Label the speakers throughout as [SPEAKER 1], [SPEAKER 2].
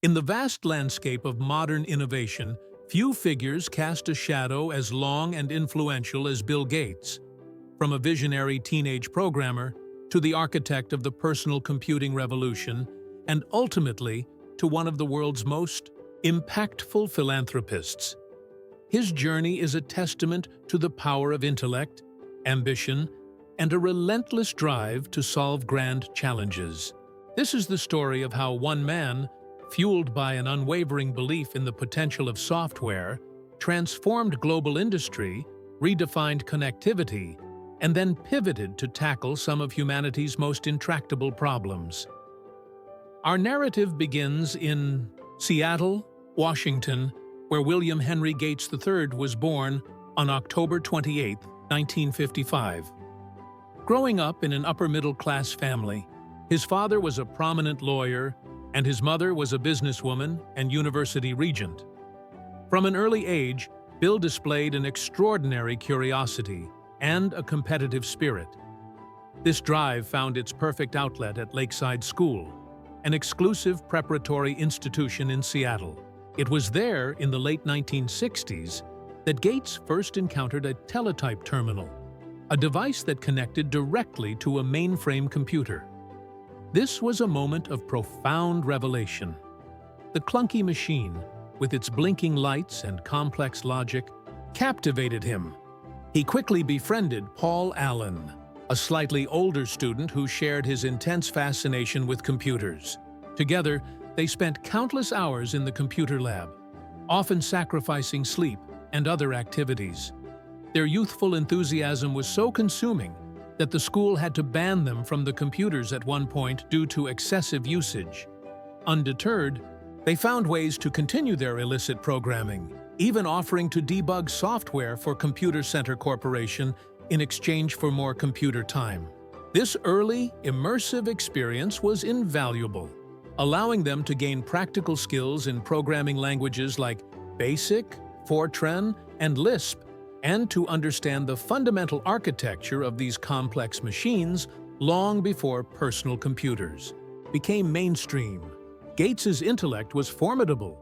[SPEAKER 1] In the vast landscape of modern innovation, few figures cast a shadow as long and influential as Bill Gates. From a visionary teenage programmer to the architect of the personal computing revolution, and ultimately to one of the world's most impactful philanthropists. His journey is a testament to the power of intellect, ambition, and a relentless drive to solve grand challenges. This is the story of how one man, fueled by an unwavering belief in the potential of software, transformed global industry, redefined connectivity, and then pivoted to tackle some of humanity's most intractable problems. Our narrative begins in Seattle, Washington, where William Henry Gates III was born on October 28, 1955. Growing up in an upper-middle-class family, his father was a prominent lawyer, and his mother was a businesswoman and university regent. From an early age, Bill displayed an extraordinary curiosity and a competitive spirit. This drive found its perfect outlet at Lakeside School, an exclusive preparatory institution in Seattle. It was there in the late 1960s that Gates first encountered a teletype terminal, a device that connected directly to a mainframe computer. This was a moment of profound revelation. The clunky machine, with its blinking lights and complex logic, captivated him. He quickly befriended Paul Allen, a slightly older student who shared his intense fascination with computers. Together, they spent countless hours in the computer lab, often sacrificing sleep and other activities. Their youthful enthusiasm was so consuming that the school had to ban them from the computers at one point due to excessive usage. Undeterred, they found ways to continue their illicit programming, even offering to debug software for Computer Center Corporation in exchange for more computer time. This early, immersive experience was invaluable, allowing them to gain practical skills in programming languages like BASIC, Fortran, and Lisp, and to understand the fundamental architecture of these complex machines long before personal computers became mainstream. Gates's intellect was formidable,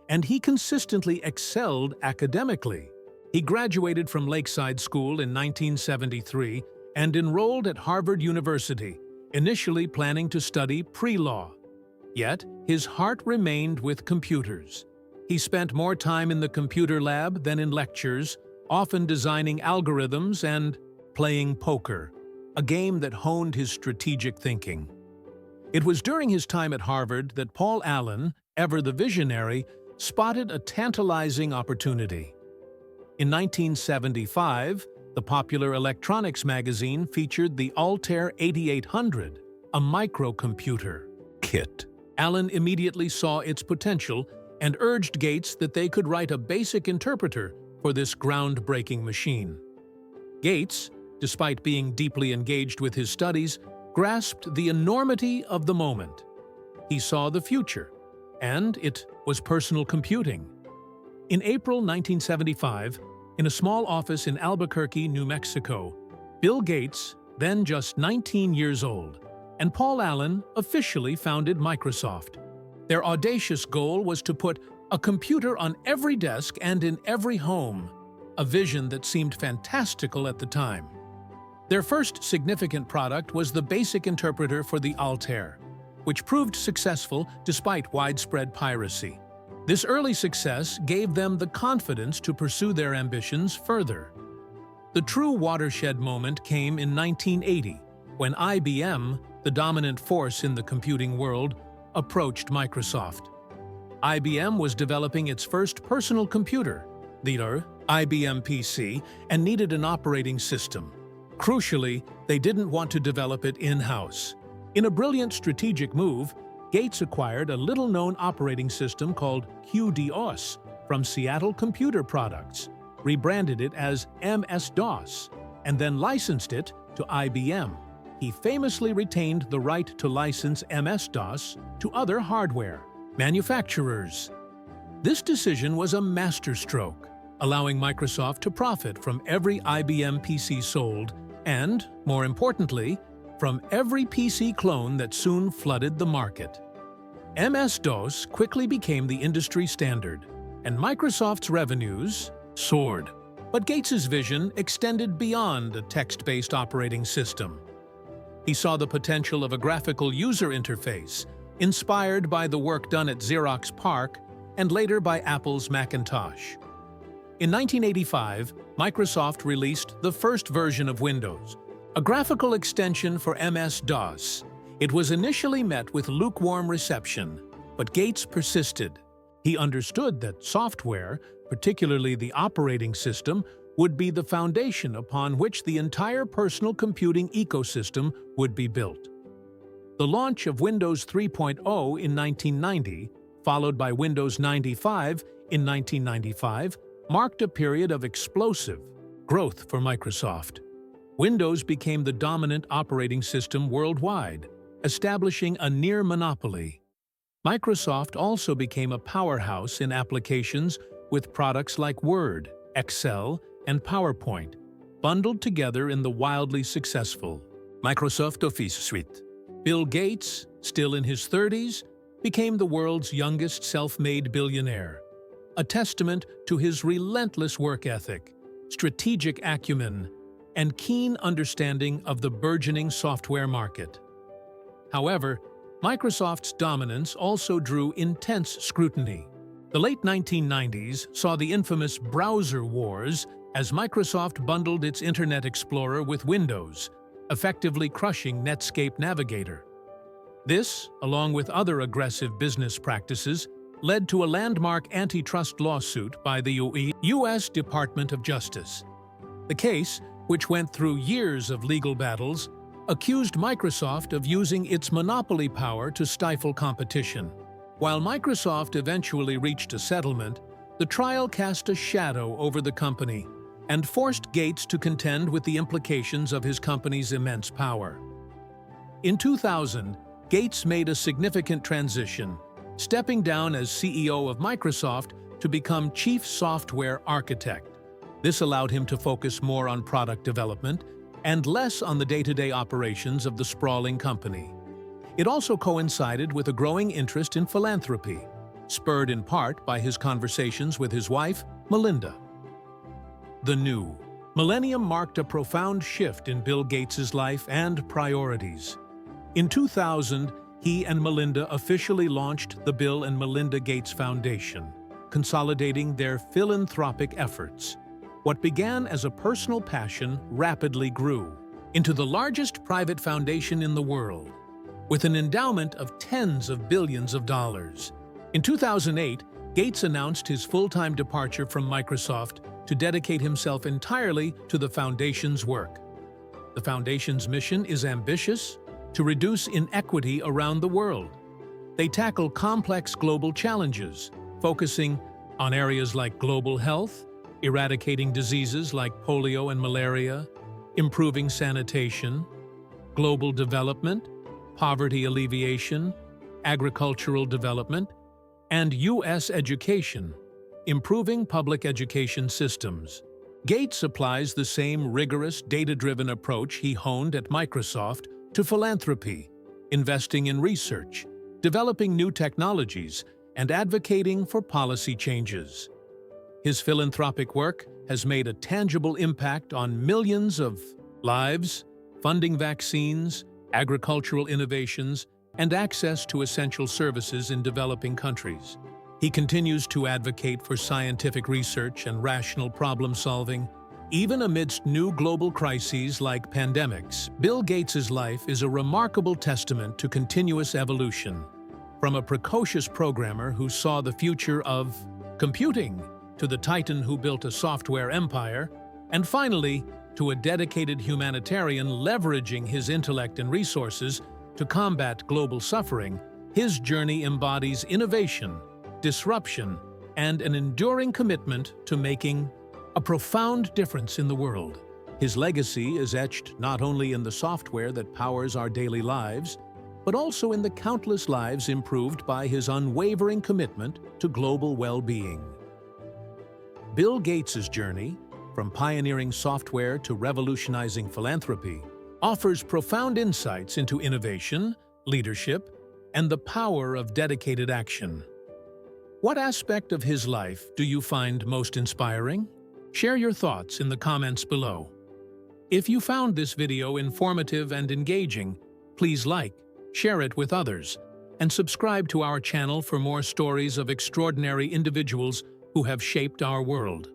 [SPEAKER 1] and he consistently excelled academically. He graduated from Lakeside School in 1973 and enrolled at Harvard University, initially planning to study pre-law. Yet, his heart remained with computers. He spent more time in the computer lab than in lectures, often designing algorithms and playing poker, a game that honed his strategic thinking. It was during his time at Harvard that Paul Allen, ever the visionary, spotted a tantalizing opportunity. In 1975, the popular electronics magazine featured the Altair 8800, a microcomputer kit. Allen immediately saw its potential and urged Gates that they could write a basic interpreter for this groundbreaking machine. Gates, despite being deeply engaged with his studies, grasped the enormity of the moment. He saw the future, and it was personal computing. In April 1975, in a small office in Albuquerque, New Mexico, Bill Gates, then just 19 years old, and Paul Allen officially founded Microsoft. Their audacious goal was to put a computer on every desk and in every home, a vision that seemed fantastical at the time. Their first significant product was the basic interpreter for the Altair, which proved successful despite widespread piracy. This early success gave them the confidence to pursue their ambitions further. The true watershed moment came in 1980, when IBM, the dominant force in the computing world, approached Microsoft. IBM was developing its first personal computer, the IBM PC, and needed an operating system. Crucially, they didn't want to develop it in-house. In a brilliant strategic move, Gates acquired a little-known operating system called QDOS from Seattle Computer Products, rebranded it as MS-DOS, and then licensed it to IBM. He famously retained the right to license MS-DOS to other hardware manufacturers. This decision was a masterstroke, allowing Microsoft to profit from every IBM PC sold and, more importantly, from every PC clone that soon flooded the market. MS-DOS quickly became the industry standard, and Microsoft's revenues soared. But Gates's vision extended beyond a text-based operating system. He saw the potential of a graphical user interface, inspired by the work done at Xerox PARC and later by Apple's Macintosh. In 1985, Microsoft released the first version of Windows, a graphical extension for MS-DOS. It was initially met with lukewarm reception, but Gates persisted. He understood that software, particularly the operating system, would be the foundation upon which the entire personal computing ecosystem would be built. The launch of Windows 3.0 in 1990, followed by Windows 95 in 1995, marked a period of explosive growth for Microsoft. Windows became the dominant operating system worldwide, establishing a near monopoly. Microsoft also became a powerhouse in applications with products like Word, Excel, and PowerPoint, bundled together in the wildly successful Microsoft Office suite. Bill Gates, still in his 30s, became the world's youngest self-made billionaire, a testament to his relentless work ethic, strategic acumen, and keen understanding of the burgeoning software market. However, Microsoft's dominance also drew intense scrutiny. The late 1990s saw the infamous browser wars as Microsoft bundled its Internet Explorer with Windows, effectively crushing Netscape Navigator. This, along with other aggressive business practices, led to a landmark antitrust lawsuit by the U.S. Department of Justice. The case, which went through years of legal battles, accused Microsoft of using its monopoly power to stifle competition. While Microsoft eventually reached a settlement, the trial cast a shadow over the company and forced Gates to contend with the implications of his company's immense power. In 2000, Gates made a significant transition, stepping down as CEO of Microsoft to become Chief Software Architect. This allowed him to focus more on product development and less on the day-to-day operations of the sprawling company. It also coincided with a growing interest in philanthropy, spurred in part by his conversations with his wife, Melinda. The new millennium marked a profound shift in Bill Gates's life and priorities. In 2000, he and Melinda officially launched the Bill and Melinda Gates Foundation, consolidating their philanthropic efforts. What began as a personal passion rapidly grew into the largest private foundation in the world, with an endowment of tens of billions of dollars. In 2008, Gates announced his full-time departure from Microsoft to dedicate himself entirely to the foundation's work. The foundation's mission is ambitious: to reduce inequity around the world. They tackle complex global challenges, focusing on areas like global health, eradicating diseases like polio and malaria, improving sanitation, global development, poverty alleviation, agricultural development, and U.S. education, improving public education systems. Gates applies the same rigorous, data-driven approach he honed at Microsoft to philanthropy, investing in research, developing new technologies, and advocating for policy changes. His philanthropic work has made a tangible impact on millions of lives, funding vaccines, agricultural innovations, and access to essential services in developing countries. He continues to advocate for scientific research and rational problem-solving, even amidst new global crises like pandemics. Bill Gates's life is a remarkable testament to continuous evolution, from a precocious programmer who saw the future of computing to the titan who built a software empire, and finally, to a dedicated humanitarian leveraging his intellect and resources to combat global suffering. His journey embodies innovation, disruption, and an enduring commitment to making a profound difference in the world. His legacy is etched not only in the software that powers our daily lives, but also in the countless lives improved by his unwavering commitment to global well-being. Bill Gates's journey, from pioneering software to revolutionizing philanthropy, offers profound insights into innovation, leadership, and the power of dedicated action. What aspect of his life do you find most inspiring? Share your thoughts in the comments below. If you found this video informative and engaging, please like, share it with others, and subscribe to our channel for more stories of extraordinary individuals who have shaped our world.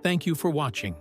[SPEAKER 1] Thank you for watching.